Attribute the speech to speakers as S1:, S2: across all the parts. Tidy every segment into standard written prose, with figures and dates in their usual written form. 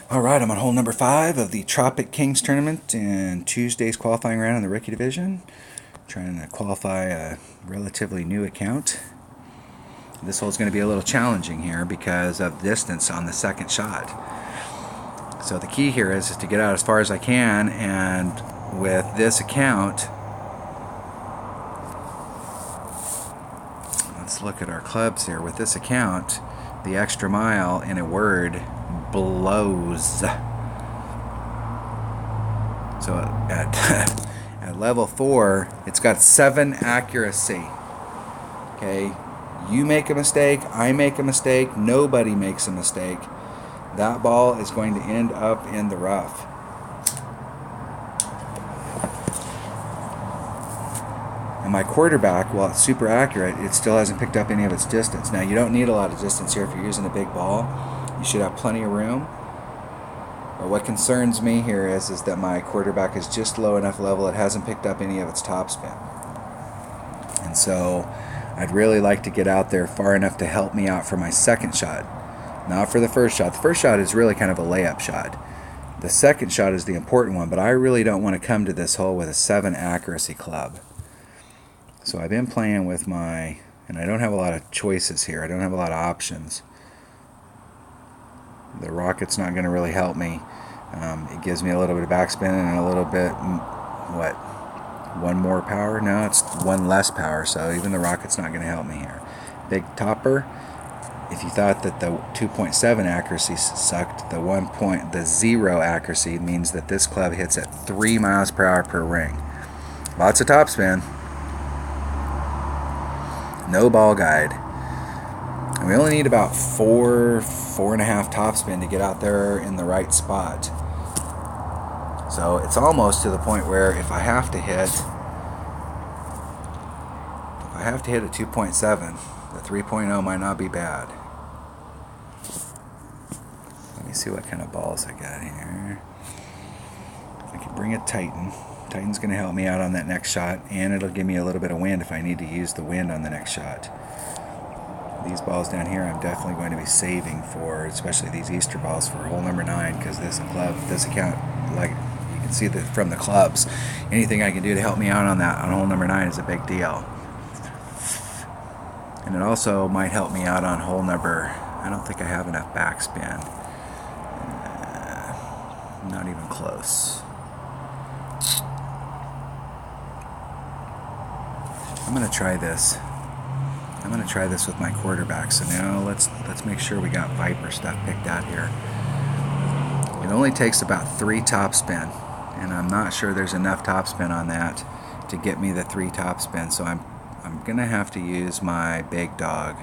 S1: Alright, I'm on hole number 5 of the Tropic Kings tournament in Tuesday's qualifying round in the rookie division. Trying to qualify a relatively new account. This hole is going to be a little challenging here because of distance on the second shot. So the key here is to get out as far as I can, and with this account, let's look at our clubs here. With this account, the extra mile, in a word, blows. So at level 4, it's got 7 accuracy. Okay, you make a mistake, I make a mistake, nobody makes a mistake. That ball is going to end up in the rough. And my quarterback, while it's super accurate, it still hasn't picked up any of its distance. Now, you don't need a lot of distance here if you're using a big ball. You should have plenty of room. But what concerns me here is that my quarterback is just low enough level it hasn't picked up any of its topspin. And so I'd really like to get out there far enough to help me out for my second shot. Not for the first shot. The first shot is really kind of a layup shot. The second shot is the important one, but I really don't want to come to this hole with a 7 accuracy club. So I've been playing with my, and I don't have a lot of choices here. I don't have a lot of options. The rocket's not going to really help me. It gives me a little bit of backspin and a little bit, what, 1 more power? No, it's 1 less power, so even the rocket's not going to help me here. Big topper. If you thought that the 2.7 accuracy sucked, the 0 accuracy means that this club hits at 3 miles per hour per ring. Lots of topspin. No ball guide. And we only need about 4.5 topspin to get out there in the right spot. So it's almost to the point where if I have to hit a 2.7, the 3.0 might not be bad. Let me see what kind of balls I got here. I can bring a Titan. Titan's going to help me out on that next shot, and it'll give me a little bit of wind if I need to use the wind on the next shot. These balls down here I'm definitely going to be saving for, especially these Easter balls, for hole number 9, because this account, like you can see that from the clubs, anything I can do to help me out on hole number 9 is a big deal. And it also might help me out on hole number, I don't think I have enough backspin. Not even close. I'm going to try this. I'm going to try this with my quarterback. So now let's make sure we got Viper stuff picked out here. It only takes about 3 topspin, and I'm not sure there's enough topspin on that to get me the 3 topspin. So I'm going to have to use my big dog.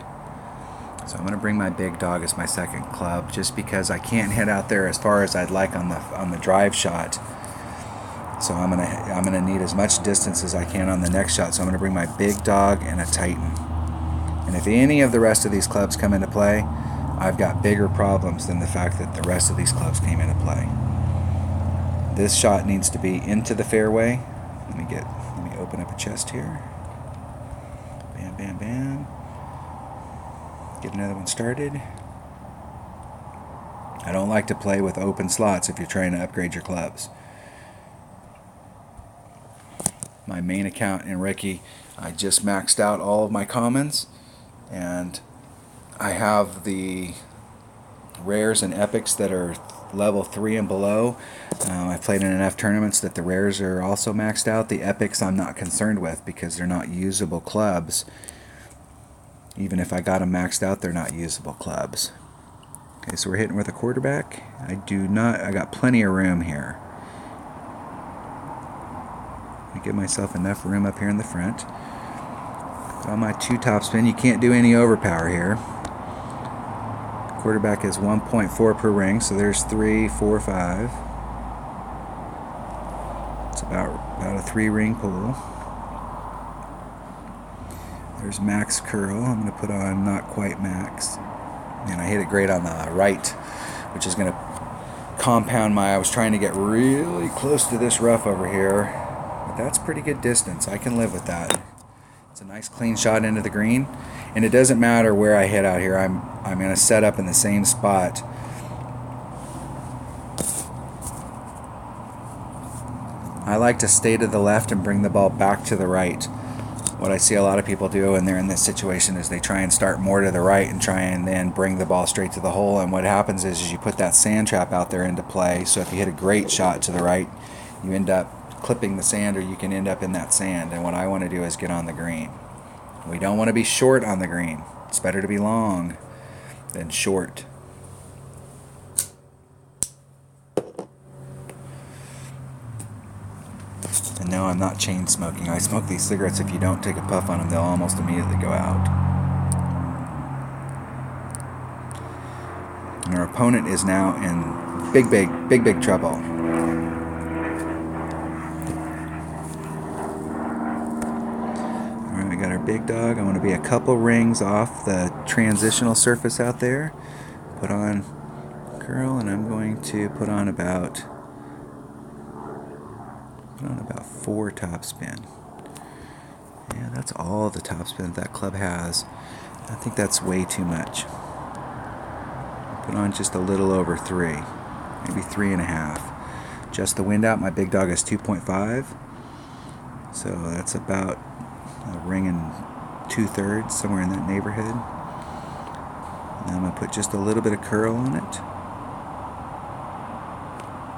S1: So I'm going to bring my big dog as my second club, just because I can't hit out there as far as I'd like on the drive shot. So I'm gonna need as much distance as I can on the next shot. So I'm gonna bring my big dog and a Titan. And if any of the rest of these clubs come into play, I've got bigger problems than the fact that the rest of these clubs came into play. This shot needs to be into the fairway. Let me open up a chest here. Bam, bam, bam. Get another one started. I don't like to play with open slots if you're trying to upgrade your clubs. My main account in Ricky, I just maxed out all of my commons, and I have the rares and epics that are level 3 and below. I've played in enough tournaments that the rares are also maxed out. The epics I'm not concerned with because they're not usable clubs. Even if I got them maxed out, they're not usable clubs. Okay, so we're hitting with a quarterback. I got plenty of room here. I give myself enough room up here in the front. On my 2 topspin, you can't do any overpower here. Quarterback is 1.4 per ring, so there's 3, 4, 5. It's about a 3 ring pool. There's max curl. I'm going to put on not quite max. And I hit it great on the right, which is going to compound I was trying to get really close to this rough over here. But that's pretty good distance. I can live with that. It's a nice clean shot into the green, and it doesn't matter where I hit out here. I'm going to set up in the same spot I like to stay to the left and bring the ball back to the right. What I see a lot of people do when they're in this situation is they try and start more to the right and try and then bring the ball straight to the hole. And what happens is you put that sand trap out there into play. So if you hit a great shot to the right, you end up clipping the sand, or you can end up in that sand. And what I want to do is get on the green. We don't want to be short on the green. It's better to be long than short. And no, I'm not chain smoking. I smoke these cigarettes. If you don't take a puff on them, they'll almost immediately go out. And our opponent is now in big trouble. Alright, we got our big dog. I want to be a couple rings off the transitional surface out there. Put on curl, and I'm going to put on about 4 topspin. Yeah, that's all the topspin that club has. I think that's way too much. Put on just a little over 3, maybe 3.5. Just the wind out. My big dog is 2.5, so that's about a ring and 2/3, somewhere in that neighborhood. And I'm gonna put just a little bit of curl on it,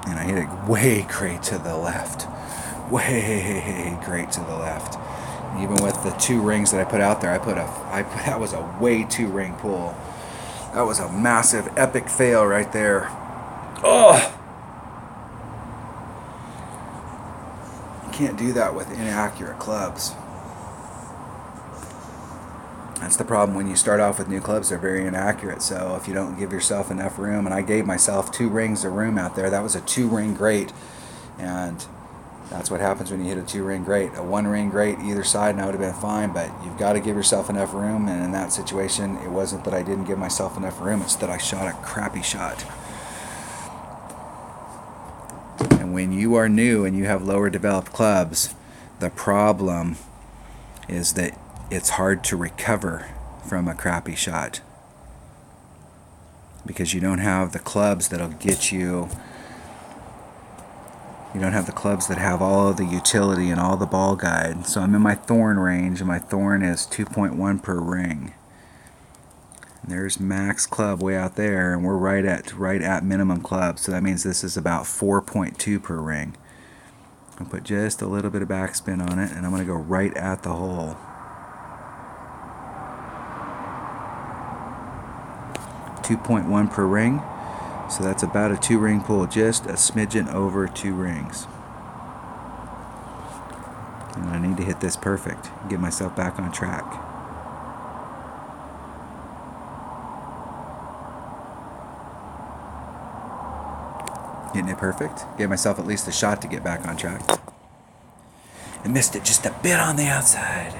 S1: and I hit it way great to the left. Way great to the left. Even with the 2 rings that I put out there, that was a way 2 ring pull. That was a massive epic fail right there. Oh! You can't do that with inaccurate clubs. That's the problem when you start off with new clubs. They're very inaccurate. So if you don't give yourself enough room, and I gave myself 2 rings of room out there. That was a 2 ring great, and that's what happens when you hit a 2 ring great. A 1 ring great either side, and I would have been fine, but you've got to give yourself enough room. And in that situation, it wasn't that I didn't give myself enough room, it's that I shot a crappy shot. And when you are new and you have lower developed clubs, the problem is that it's hard to recover from a crappy shot, because you don't have the clubs that'll get you. You don't have the clubs that have all of the utility and all the ball guide. So I'm in my thorn range, and my thorn is 2.1 per ring. And there's max club way out there, and we're right at minimum club. So that means this is about 4.2 per ring. I'll put just a little bit of backspin on it, and I'm going to go right at the hole. 2.1 per ring. So that's about a 2 ring pull, just a smidgen over 2 rings. And I need to hit this perfect, get myself back on track. Hitting it perfect, gave myself at least a shot to get back on track. And missed it just a bit on the outside.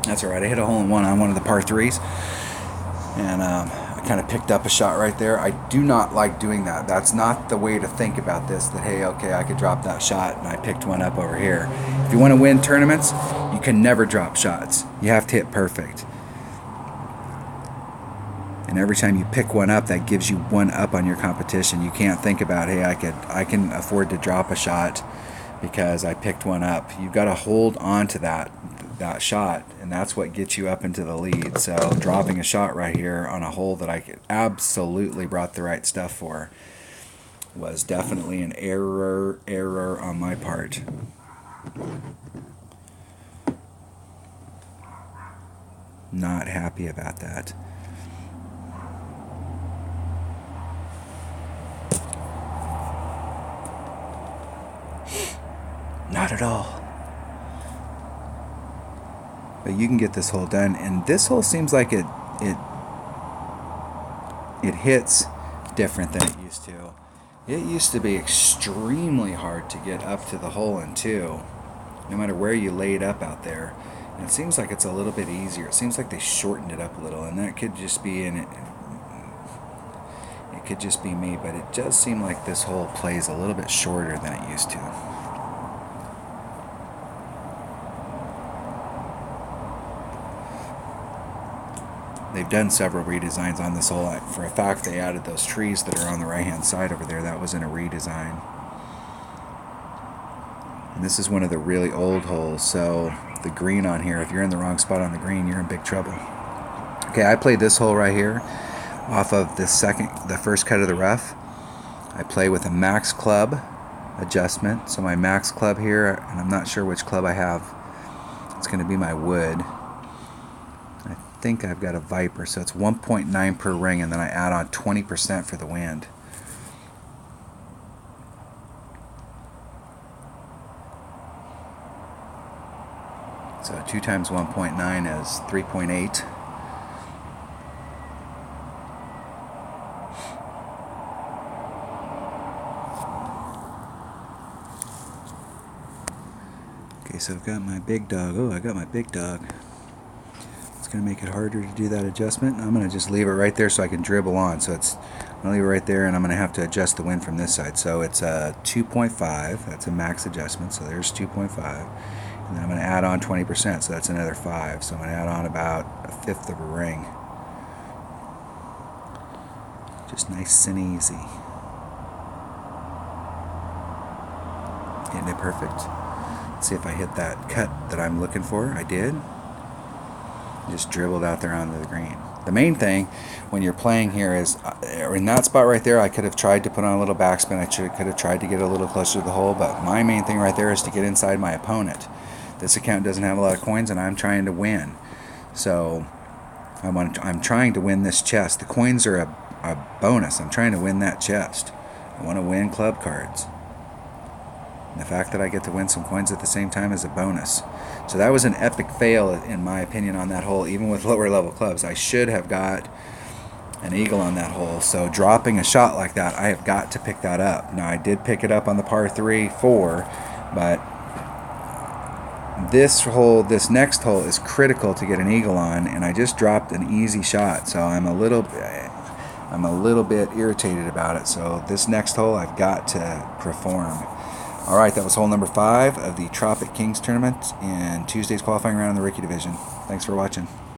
S1: That's alright, I hit a hole in one on one of the par 3s. And kind of picked up a shot right there. I do not like doing that. That's not the way to think about this, that hey, okay, I could drop that shot and I picked one up over here. If you want to win tournaments, you can never drop shots. You have to hit perfect. And every time you pick one up, that gives you one up on your competition. You can't think about, hey, I can afford to drop a shot because I picked one up. You've got to hold on to that shot, and that's what gets you up into the lead. So dropping a shot right here on a hole that I absolutely brought the right stuff for was definitely an error on my part. Not happy about that. Not at all. But you can get this hole done, and this hole seems like it hits different than it used to. It used to be extremely hard to get up to the hole in 2, no matter where you laid up out there. And it seems like it's a little bit easier. It seems like they shortened it up a little, and that could just be in it. It could just be me, but it does seem like this hole plays a little bit shorter than it used to. They've done several redesigns on this hole. For a fact, they added those trees that are on the right-hand side over there. That was in a redesign. And this is one of the really old holes, so the green on here, if you're in the wrong spot on the green, you're in big trouble. Okay, I played this hole right here off of the first cut of the rough. I play with a max club adjustment. So my max club here, and I'm not sure which club I have. It's going to be my wood. I think I've got a Viper, so it's 1.9 per ring, and then I add on 20% for the wind. So 2 times 1.9 is 3.8. Okay, so I've got my big dog. Oh, I got my big dog. It's going to make it harder to do that adjustment. I'm going to just leave it right there so I can dribble on. So I'm going to leave it right there, and I'm going to have to adjust the wind from this side. So it's a 2.5. That's a max adjustment. So there's 2.5. And then I'm going to add on 20%. So that's another 5. So I'm going to add on about a fifth of a ring. Just nice and easy. Getting it perfect. Let's see if I hit that cut that I'm looking for. I did. Just dribbled out there onto the green. The main thing when you're playing here is, in that spot right there, I could have tried to put on a little backspin. I could have tried to get a little closer to the hole, but my main thing right there is to get inside my opponent. This account doesn't have a lot of coins, and I'm trying to win. So I'm trying to win this chest. The coins are a bonus. I'm trying to win that chest. I want to win club cards. And the fact that I get to win some coins at the same time is a bonus. So that was an epic fail, in my opinion, on that hole, even with lower level clubs. I should have got an eagle on that hole. So dropping a shot like that, I have got to pick that up. Now, I did pick it up on the par 3-4, but this next hole is critical to get an eagle on, and I just dropped an easy shot. So I'm a little bit irritated about it. So this next hole, I've got to perform. All right, that was hole number 5 of the Tropic Kings tournament in Tuesday's qualifying round in the rookie division. Thanks for watching.